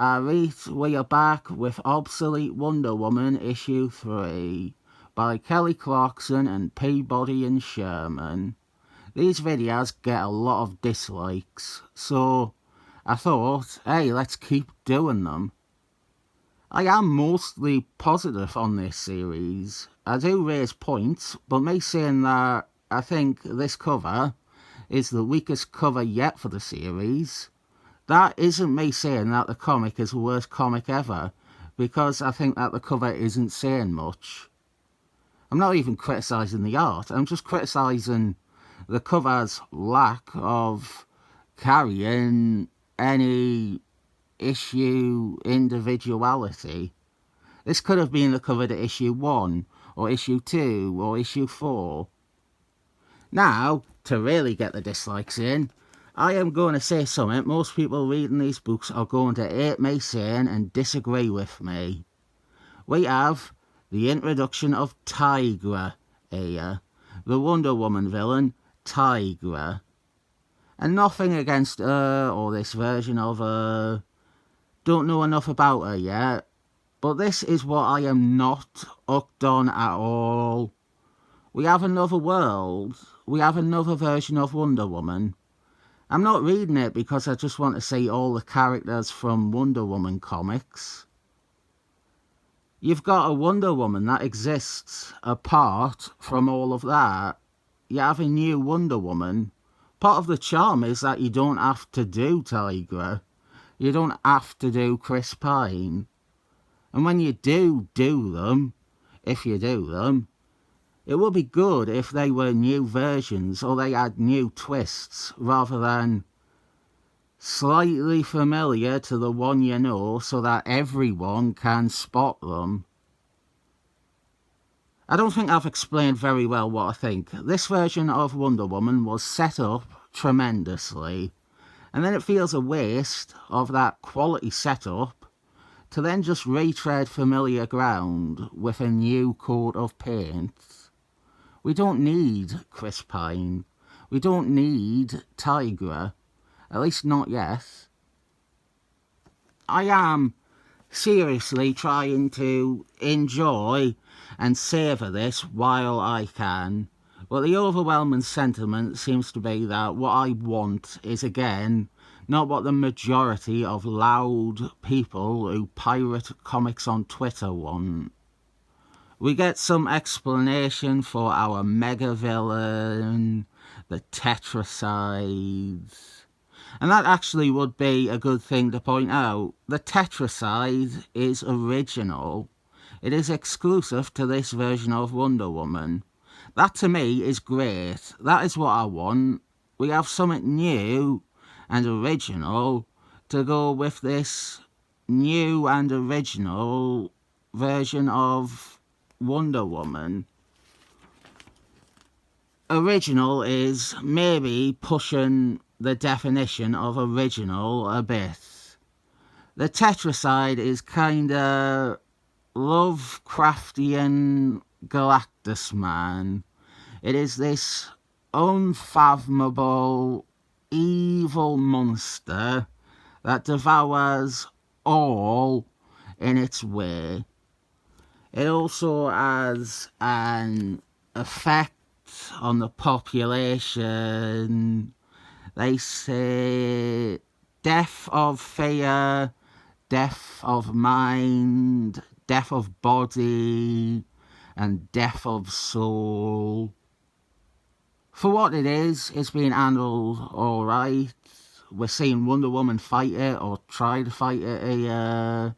Alright, we are back with Obsolete Wonder Woman issue 3 by Kelly Clarkson and Peabody and Sherman. These videos get a lot of dislikes, so I thought, hey, let's keep doing them. I am mostly positive on this series. I do raise points, but me saying that I think this cover is the weakest cover yet for the series, that isn't me saying that the comic is the worst comic ever, because I think that the cover isn't saying much. I'm not even criticising the art, I'm just criticising the cover's lack of carrying any issue individuality. This could have been the cover to issue 1, or issue 2, or issue 4. Now, to really get the dislikes in, I am going to say something most people reading these books are going to hate me saying and disagree with me. We have the introduction of Tigra here, the Wonder Woman villain, Tigra. And nothing against her or this version of her. Don't know enough about her yet, but this is what I am not hooked on at all. We have another world. We have another version of Wonder Woman. I'm not reading it because I just want to see all the characters from Wonder Woman comics. You've got a Wonder Woman that exists apart from all of that. You have a new Wonder Woman. Part of the charm is that you don't have to do Tigra. You don't have to do Chris Pine. And when you do them, if you do them, it would be good if they were new versions or they had new twists rather than slightly familiar to the one you know so that everyone can spot them. I don't think I've explained very well what I think. This version of Wonder Woman was set up tremendously, and then it feels a waste of that quality setup to then just retread familiar ground with a new coat of paint. We don't need Chris Pine. We don't need Tigra. At least not yet. I am seriously trying to enjoy and savour this while I can. But the overwhelming sentiment seems to be that what I want is, again, not what the majority of loud people who pirate comics on Twitter want. We get some explanation for our mega villain, the Tetracide. And that actually would be a good thing to point out. The Tetracide is original. It is exclusive to this version of Wonder Woman. That to me is great. That is what I want. We have something new and original to go with this new and original version of Wonder Woman. Original is maybe pushing the definition of original a bit. The Tetracide is kinda Lovecraftian Galactus man. It is this unfathomable evil monster that devours all in its way. It also has an effect on the population. They say death of fear, death of mind, death of body, and death of soul. For what it is, it's been handled alright. We're seeing Wonder Woman fight it, or try to fight it here.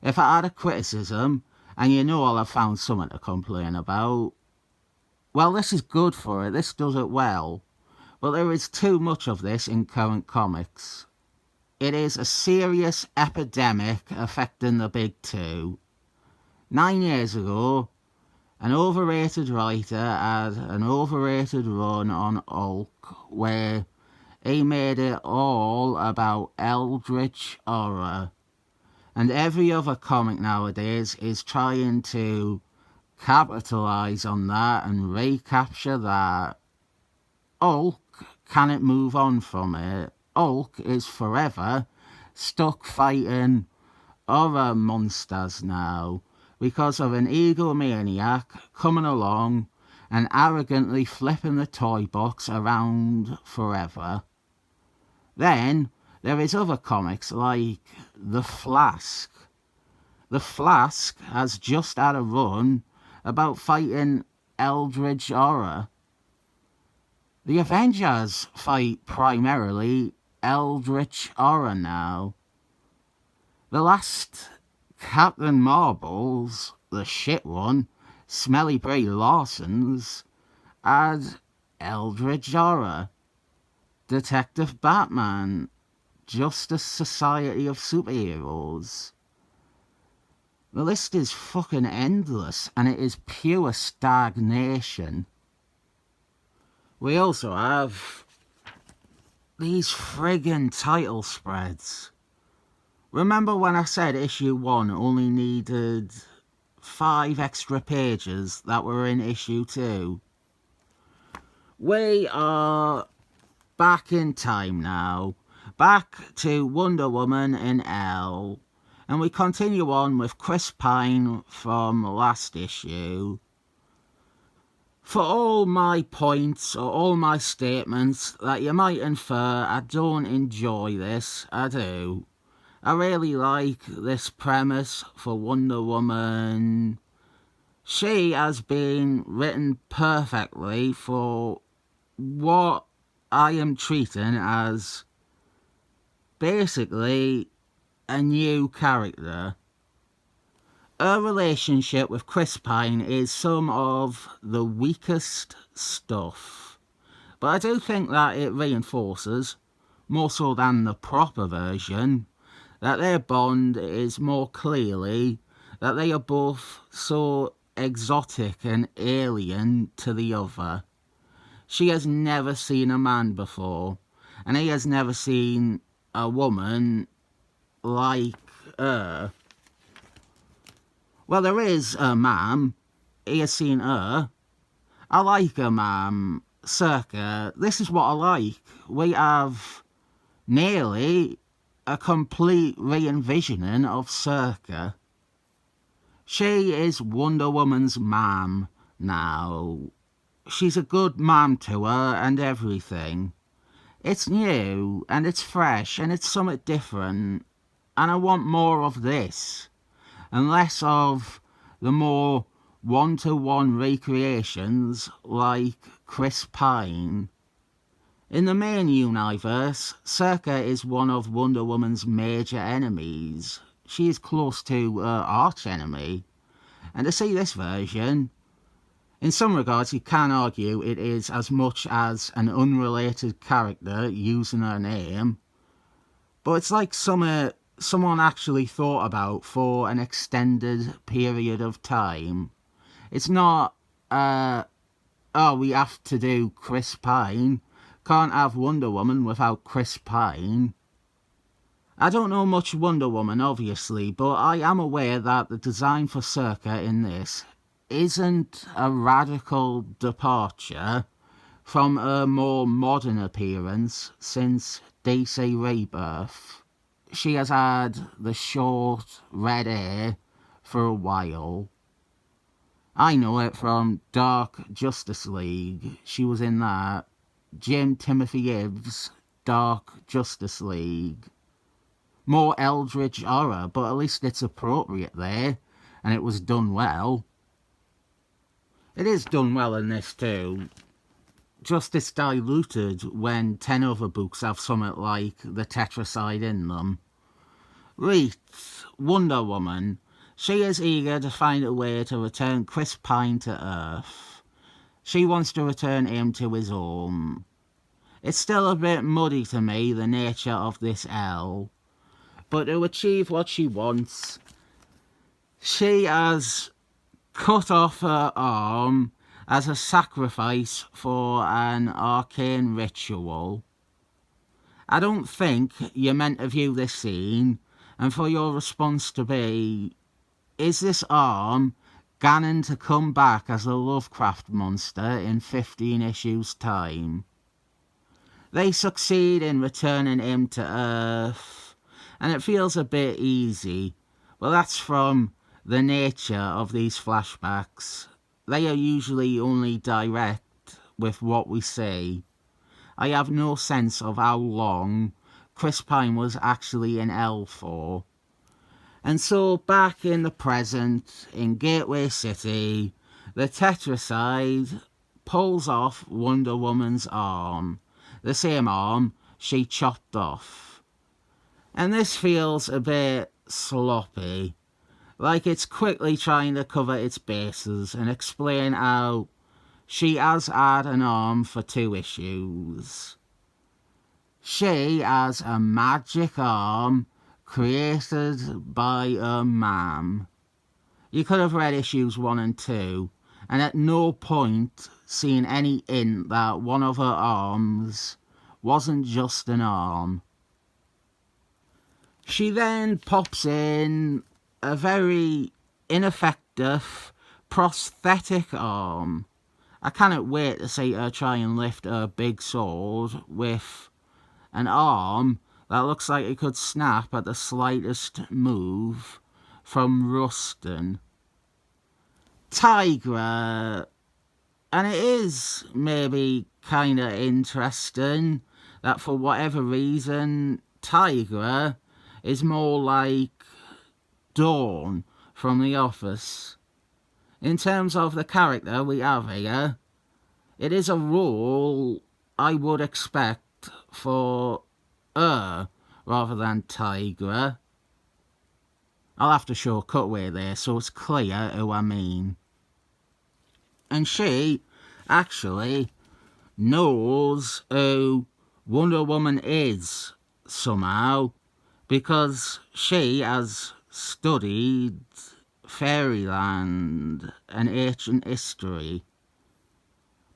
If I had a criticism, and you know I'll have found something to complain about, well, this is good for it, this does it well. But there is too much of this in current comics. It is a serious epidemic affecting the big two. 9 years ago, an overrated writer had an overrated run on Hulk where he made it all about Eldritch horror. And every other comic nowadays is trying to capitalise on that and recapture that. Hulk, can it move on from it? Hulk is forever stuck fighting other monsters now because of an egomaniac coming along and arrogantly flipping the toy box around forever. Then there is other comics like The Flask. The Flask has just had a run about fighting Eldritch horror. The Avengers fight primarily Eldritch horror now. The last Captain Marvel's, the shit one, Smelly Brie Larson's, had Eldritch horror. Detective Batman, Justice Society of Superheroes. The list is fucking endless, and it is pure stagnation. We also have these friggin' title spreads. Remember when I said issue 1 only needed 5 extra pages that were in issue 2? We are back in time now, back to Wonder Woman in L, and we continue on with Chris Pine from last issue. For all my points or all my statements that you might infer I don't enjoy this, I do. I really like this premise for Wonder Woman. She has been written perfectly for what I am treating as basically a new character. Her relationship with Chris Pine is some of the weakest stuff, but I do think that it reinforces, more so than the proper version, that their bond is more clearly that they are both so exotic and alien to the other. She has never seen a man before, and he has never seen a woman like her. Well, there is a ma'am. He has seen her. I like her ma'am. Circa. This is what I like. We have nearly a complete re-envisioning of Circa. She is Wonder Woman's ma'am now. She's a good ma'am to her and everything. It's new, and it's fresh, and it's something different. And I want more of this, and less of the more one-to-one recreations like Chris Pine. In the main universe, Circa is one of Wonder Woman's major enemies. She is close to her arch-enemy. And to see this version, in some regards you can argue it is as much as an unrelated character using her name. But it's like someone actually thought about for an extended period of time. It's not, we have to do Chris Pine. Can't have Wonder Woman without Chris Pine. I don't know much Wonder Woman, obviously, but I am aware that the design for Circa in this isn't a radical departure from her more modern appearance since DC Rebirth. She has had the short red hair for a while. I know it from Dark Justice League. She was in that. Jim Timothy Ives' Dark Justice League. More Eldritch horror, but at least it's appropriate there, and it was done well. It is done well in this too. Just it's diluted when 10 other books have something like the Tetracide in them. Wreath, Wonder Woman. She is eager to find a way to return Chris Pine to Earth. She wants to return him to his home. It's still a bit muddy to me, the nature of this L. But to achieve what she wants, she has cut off her arm as a sacrifice for an arcane ritual. I don't think you're meant to view this scene and for your response to be, is this arm ganning to come back as a Lovecraft monster in 15 issues' time? They succeed in returning him to Earth, and it feels a bit easy, but that's from the nature of these flashbacks. They are usually only direct with what we see. I have no sense of how long Chris Pine was actually in L for. And so back in the present, in Gateway City, the Tetracide pulls off Wonder Woman's arm, the same arm she chopped off. And this feels a bit sloppy, like it's quickly trying to cover its bases and explain how she has had an arm for 2 issues. She has a magic arm created by a man. You could have read issues 1 and 2, and at no point seen any hint that one of her arms wasn't just an arm. She then pops in a very ineffective prosthetic arm. I cannot wait to see her try and lift her big sword with an arm that looks like it could snap at the slightest move from Rustin. Tigra, and it is maybe kind of interesting that for whatever reason Tigra is more like Dawn from The Office. In terms of the character we have here, it is a role I would expect for her rather than Tigra. I'll have to show a cutaway there so it's clear who I mean. And she actually knows who Wonder Woman is somehow, because she has studied fairyland and ancient history.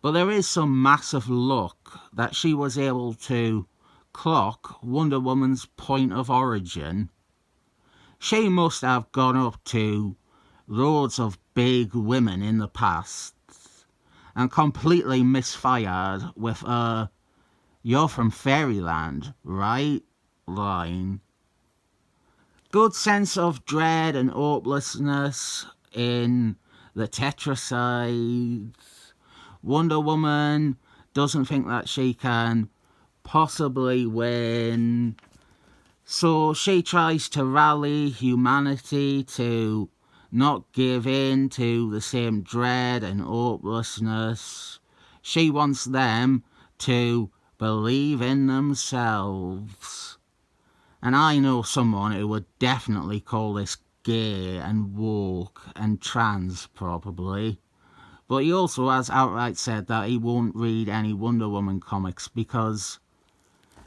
But there is some massive luck that she was able to clock Wonder Woman's point of origin. She must have gone up to loads of big women in the past and completely misfired with a "you're from fairyland, right?" line. Good sense of dread and hopelessness in the Tetracide. Wonder Woman doesn't think that she can possibly win, so she tries to rally humanity to not give in to the same dread and hopelessness. She wants them to believe in themselves. And I know someone who would definitely call this gay and woke and trans, probably. But he also has outright said that he won't read any Wonder Woman comics because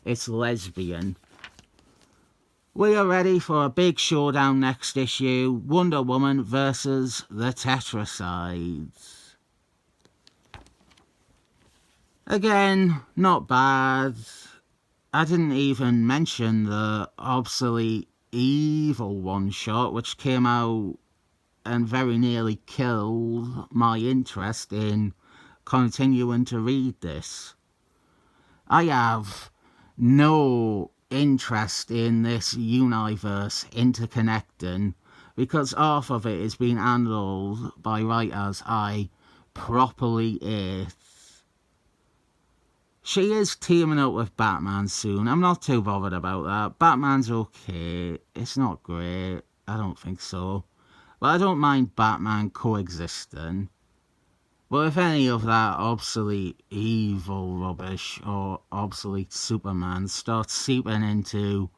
it's lesbian. We are ready for a big showdown next issue, Wonder Woman versus the Tetracide. Again, not bad. I didn't even mention the obsolete evil one-shot, which came out and very nearly killed my interest in continuing to read this. I have no interest in this universe interconnecting because half of it is being handled by writers I properly hate. She is teaming up with Batman soon. I'm not too bothered about that. Batman's okay. It's not great. I don't think so. But I don't mind Batman coexisting. But if any of that obsolete evil rubbish or obsolete Superman starts seeping into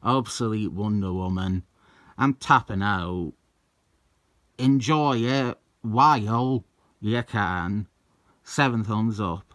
obsolete Wonder Woman, I'm tapping out. Enjoy it while you can. 7 thumbs up.